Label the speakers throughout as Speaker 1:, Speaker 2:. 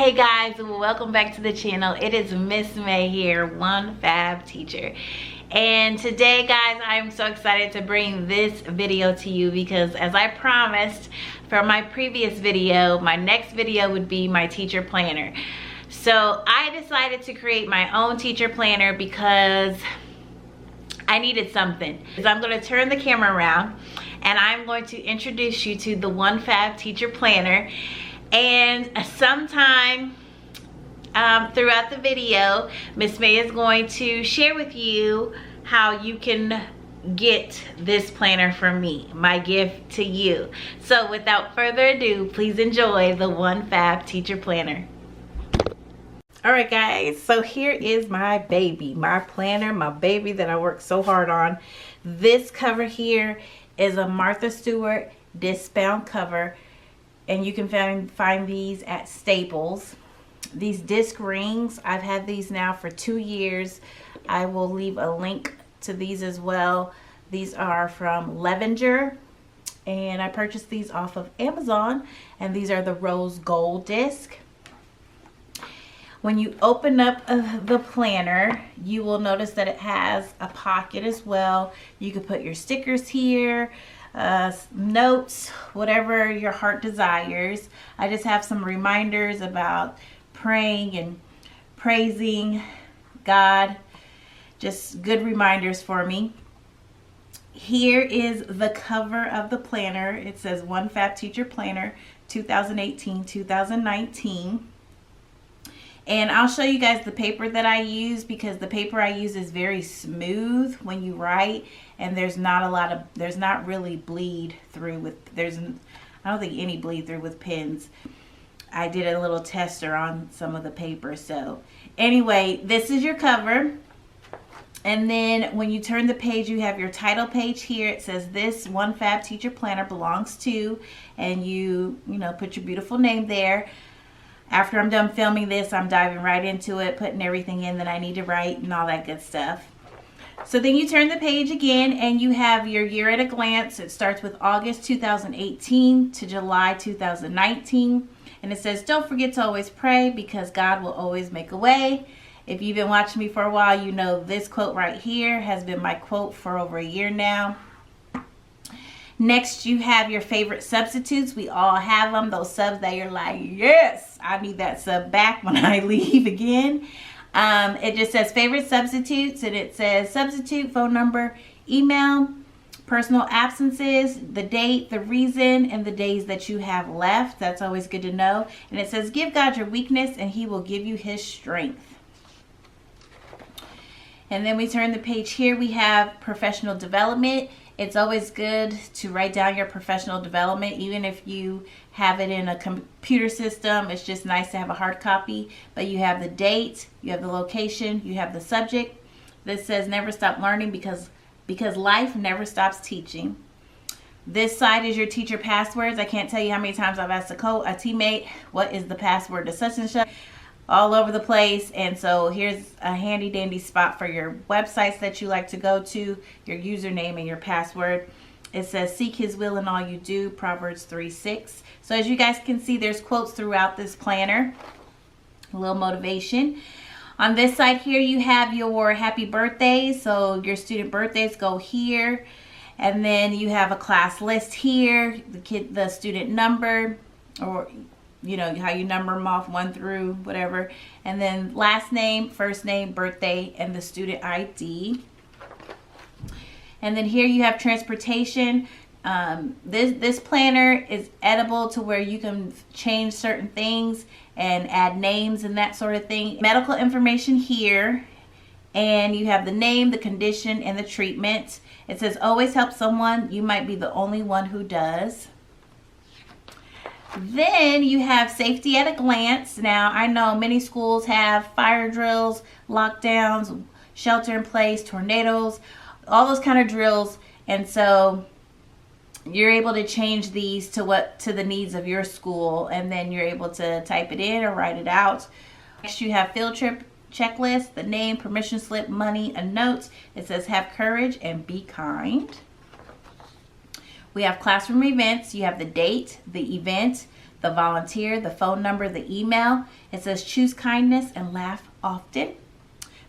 Speaker 1: Hey guys, welcome back to the channel. It is Miss May here, One Fab Teacher. And today guys, I'm so excited to bring this video to you because as I promised from my previous video, my next video would be my teacher planner. So I decided to create my own teacher planner because I needed something. So I'm going to turn the camera around and I'm going to introduce you to the One Fab Teacher Planner. And sometime throughout the video, Miss May is going to share with you how you can get this planner from me, my gift to you. So without further ado, please enjoy the One Fab Teacher Planner. All right guys, so here is my baby, my planner, my baby that I worked so hard on. This cover here is a Martha Stewart disc-bound cover, and you can find these at Staples. These disc rings, I've had these now for 2 years. I will leave a link to these as well. These are from Levenger, and I purchased these off of Amazon, and these are the rose gold disc. When you open up the planner, you will notice that it has a pocket as well. You can put your stickers here, notes, whatever your heart desires. I just have some reminders about praying and praising God, just good reminders for me. Here is the cover of the planner. It says One Fab Teacher Planner 2018-2019. And I'll show you guys the paper that I use, because the paper I use is very smooth when you write, and there's not really bleed through with, I don't think any bleed through with pens. I did a little tester on some of the paper. So anyway, this is your cover. And then when you turn the page, you have your title page here. It says this One Fab Teacher Planner belongs to, and you put your beautiful name there. After I'm done filming this, I'm diving right into it, putting everything in that I need to write and all that good stuff. So then you turn the page again and you have your year at a glance. It starts with August 2018 to July 2019. And it says, don't forget to always pray because God will always make a way. If you've been watching me for a while, you know this quote right here has been my quote for over a year now. Next, you have your favorite substitutes. We all have them. Those subs that you're like, yes, I need that sub back when I leave again. It just says favorite substitutes, and it says substitute, phone number, email, personal absences, the date, the reason, and the days that you have left. That's always good to know. And it says give God your weakness, and He will give you His strength. And then we turn the page here. We have professional development. It's always good to write down your professional development, even if you have it in a computer system. It's just nice to have a hard copy. But you have the date, you have the location, you have the subject. This says never stop learning because life never stops teaching. This side is your teacher passwords. I can't tell you how many times I've asked a teammate, what is the password to such and such? All over the place. And so here's a handy dandy spot for your websites that you like to go to, your username and your password. It says seek His will in all you do, Proverbs 3:6. So as you guys can see, there's quotes throughout this planner, a little motivation. On this side here, you have your happy birthdays. So your student birthdays go here, and then you have a class list here, the student number, or how you number them off 1 through whatever, and then last name, first name, birthday, and the student ID. And then here you have transportation. This planner is editable to where you can change certain things and add names and that sort of thing. Medical information here, and you have the name, the condition, and the treatment. It says always help someone. You might be the only one who does. Then you have safety at a glance. Now, I know many schools have fire drills, lockdowns, shelter in place, tornadoes, all those kind of drills. And so you're able to change these to the needs of your school, and then you're able to type it in or write it out. Next, you have field trip checklist, the name, permission slip, money, a note. It says have courage and be kind. We have classroom events. You have the date, the event, the volunteer, the phone number, the email. It says choose kindness and laugh often.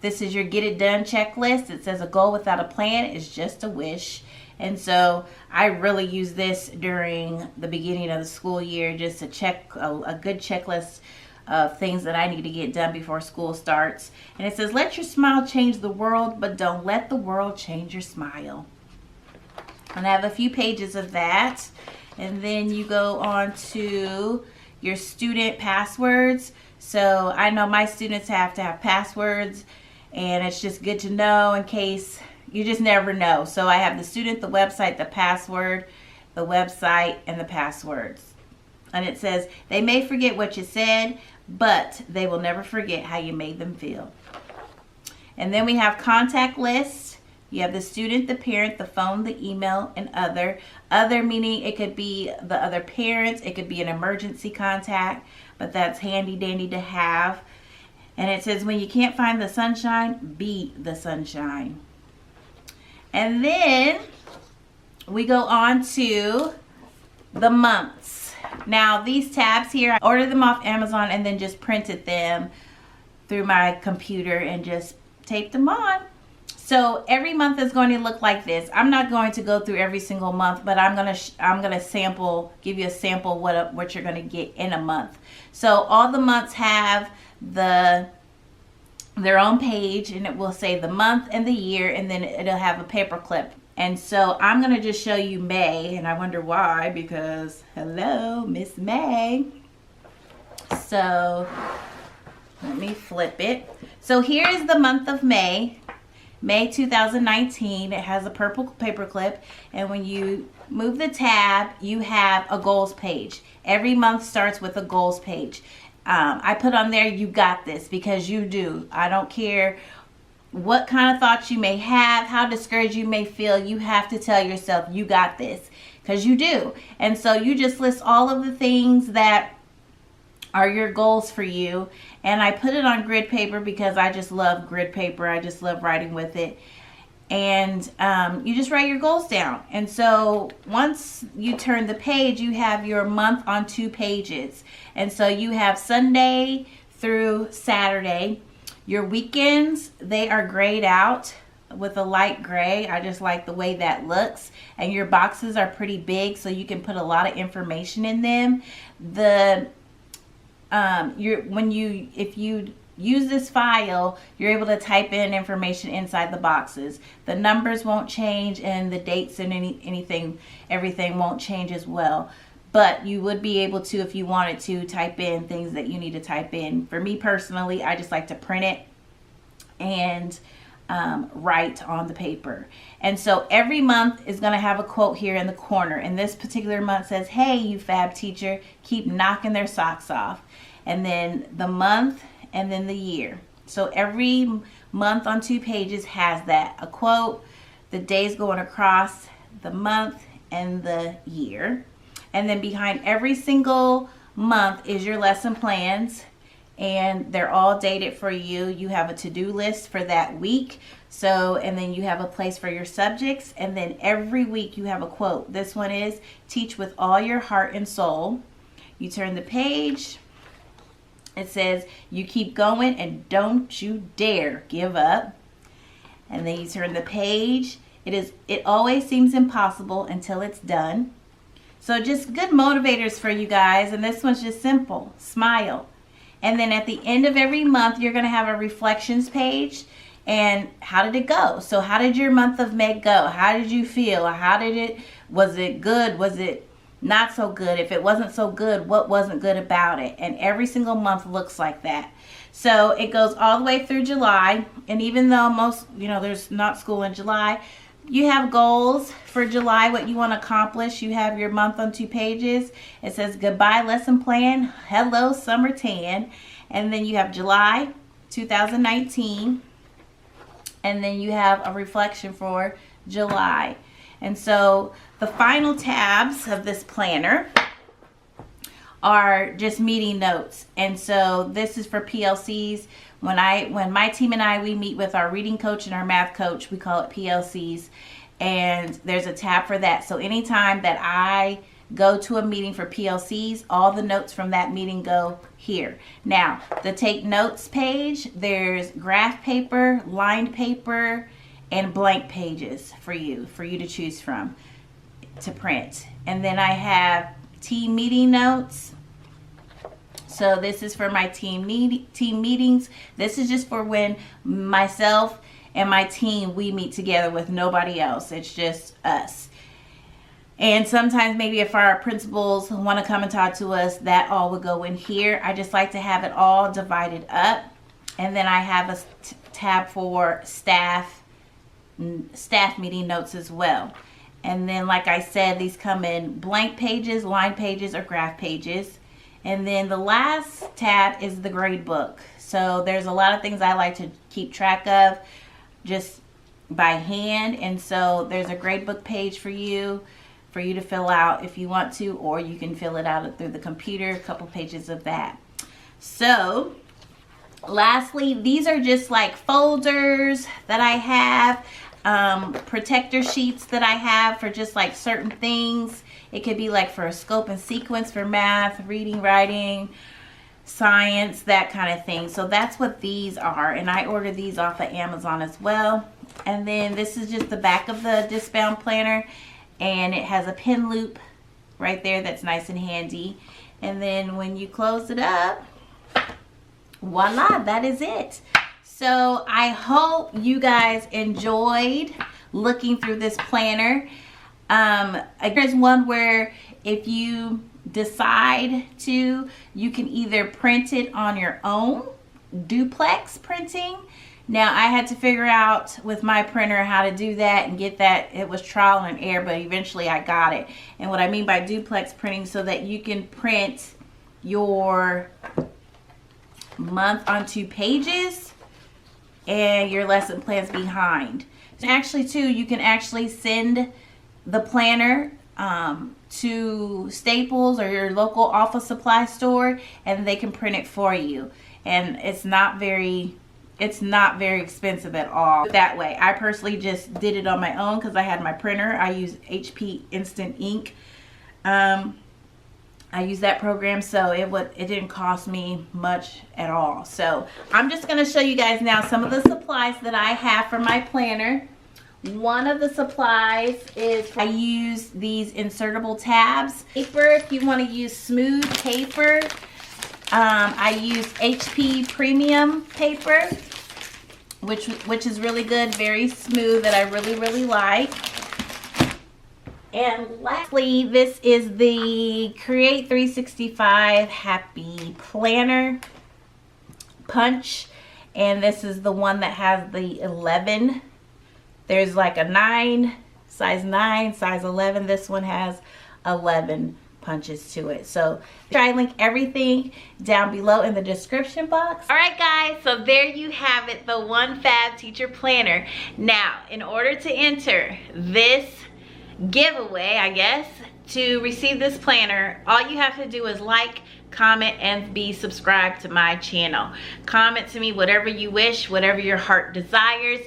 Speaker 1: This is your get it done checklist. It says a goal without a plan is just a wish. And so I really use this during the beginning of the school year, just to check a good checklist of things that I need to get done before school starts. And it says, let your smile change the world, but don't let the world change your smile. And I have a few pages of that. And then you go on to your student passwords. So I know my students have to have passwords, and it's just good to know in case you just never know. So I have the student, the website, the password, the website, and the passwords. And it says, they may forget what you said, but they will never forget how you made them feel. And then we have contact lists. You have the student, the parent, the phone, the email, and other. Other meaning it could be the other parents. It could be an emergency contact, but that's handy dandy to have. And it says, when you can't find the sunshine, be the sunshine. And then we go on to the months. Now these tabs here, I ordered them off Amazon and then just printed them through my computer and just taped them on. So every month is going to look like this. I'm not going to go through every single month, but I'm gonna sample, give you a sample what you're gonna get in a month. So all the months have their own page, and it will say the month and the year, and then it'll have a paper clip. And so I'm going to just show you May, and I wonder why, because hello, Miss May. So let me flip it. So here is the month of May 2019. It has a purple paper clip, and when you move the tab, you have a goals page. Every month starts with a goals page. I put on there, you got this, because you do. I don't care what kind of thoughts you may have, how discouraged you may feel. You have to tell yourself you got this, because you do. And so you just list all of the things that are your goals for you. And I put it on grid paper because I just love grid paper. I just love writing with it. And you just write your goals down. And so once you turn the page, you have your month on 2 pages. And so you have Sunday through Saturday. Your weekends, they are grayed out with a light gray. I just like the way that looks. And your boxes are pretty big, so you can put a lot of information in them. If you use this file, you're able to type in information inside the boxes. The numbers won't change, and the dates and everything won't change as well. But you would be able to, if you wanted to, type in things that you need to type in. For me personally, I just like to print it and write on the paper. And so every month is going to have a quote here in the corner. And this particular month says, hey, you fab teacher, keep knocking their socks off. And then the month, and then the year. So every month on 2 pages has that, a quote, the days going across, the month, and the year. And then behind every single month is your lesson plans, and they're all dated for you. You have a to-do list for that week. So, and then you have a place for your subjects, and then every week you have a quote. This one is, teach with all your heart and soul. You turn the page. It says, you keep going and don't you dare give up. And then you turn the page. It always seems impossible until it's done. So just good motivators for you guys. And this one's just simple. Smile. And then at the end of every month, you're going to have a reflections page. And how did it go? So how did your month of May go? How did you feel? Was it good? Was it not so good? If it wasn't so good, what wasn't good about it? And every single month looks like that. So it goes all the way through July. And even though there's not school in July, you have goals for July, what you want to accomplish. You have your month on 2 pages. It says goodbye lesson plan, hello summer tan. And then you have July 2019. And then you have a reflection for July. And so the final tabs of this planner are just meeting notes. And so this is for PLCs. When my team and we meet with our reading coach and our math coach, we call it PLCs. And there's a tab for that. So anytime that I go to a meeting for PLCs, all the notes from that meeting go here. Now, the take notes page, there's graph paper, lined paper, and blank pages for you to choose from to print. And then I have team meeting notes. So this is for my team meetings. This is just for when myself and my team, we meet together with nobody else. It's just us. And sometimes maybe if our principals want to come and talk to us, that all would go in here. I just like to have it all divided up. And then I have a tab for staff meeting notes as well. And then, like I said, these come in blank pages, line pages, or graph pages. And then the last tab is the grade book. So there's a lot of things I like to keep track of just by hand. And so there's a grade book page for you to fill out if you want to, or you can fill it out through the computer, a couple pages of that. So lastly, these are just like folders that I have, protector sheets that I have for just like certain things. It could be like for a scope and sequence for math, reading, writing, science, that kind of thing. So that's what these are, and I ordered these off of Amazon as well. And then this is just the back of the discbound planner, and it has a pin loop right there that's nice and handy. And then when you close it up, voila, that is it. So I hope you guys enjoyed looking through this planner. There's one where if you decide to, you can either print it on your own, duplex printing. Now I had to figure out with my printer how to do that and get that. It was trial and error, but eventually I got it. And what I mean by duplex printing, so that you can print your month on 2 pages and your lesson plans behind. And actually too, you can actually send the planner to Staples or your local office supply store, and they can print it for you. And it's not very expensive at all that way. I personally just did it on my own because I had my printer. I use HP Instant Ink. I use that program, so it didn't cost me much at all. So I'm just going to show you guys now some of the supplies that I have for my planner. One of the supplies is, I use these insertable tabs. Paper, if you want to use smooth paper. I use HP Premium paper, which is really good, very smooth, that I really like. And lastly, this is the Create 365 Happy Planner punch, and this is the one that has the 11. There's like a 9, size 9, size 11. This one has 11 punches to it. So try and link everything down below in the description box. All right guys, so there you have it, the One Fab Teacher Planner. Now, in order to enter this giveaway, I guess, to receive this planner, all you have to do is like, comment, and be subscribed to my channel. Comment to me whatever you wish, whatever your heart desires.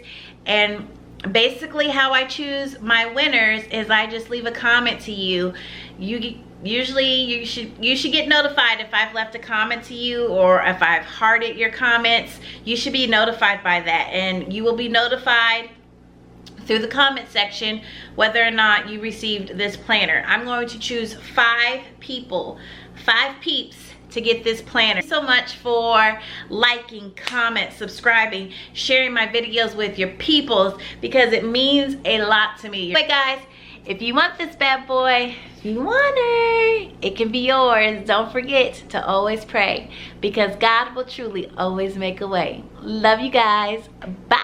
Speaker 1: And basically how I choose my winners is I just leave a comment to you. Usually you should get notified if I've left a comment to you, or if I've hearted your comments. You should be notified by that, and you will be notified through the comment section whether or not you received this planner. I'm going to choose 5 people, 5 peeps, to get this planner. Thank you so much for liking, comment, subscribing, sharing my videos with your peoples, because it means a lot to me. But guys, if you want this bad boy, if you want her, it can be yours. Don't forget to always pray, because God will truly always make a way. Love you guys. Bye.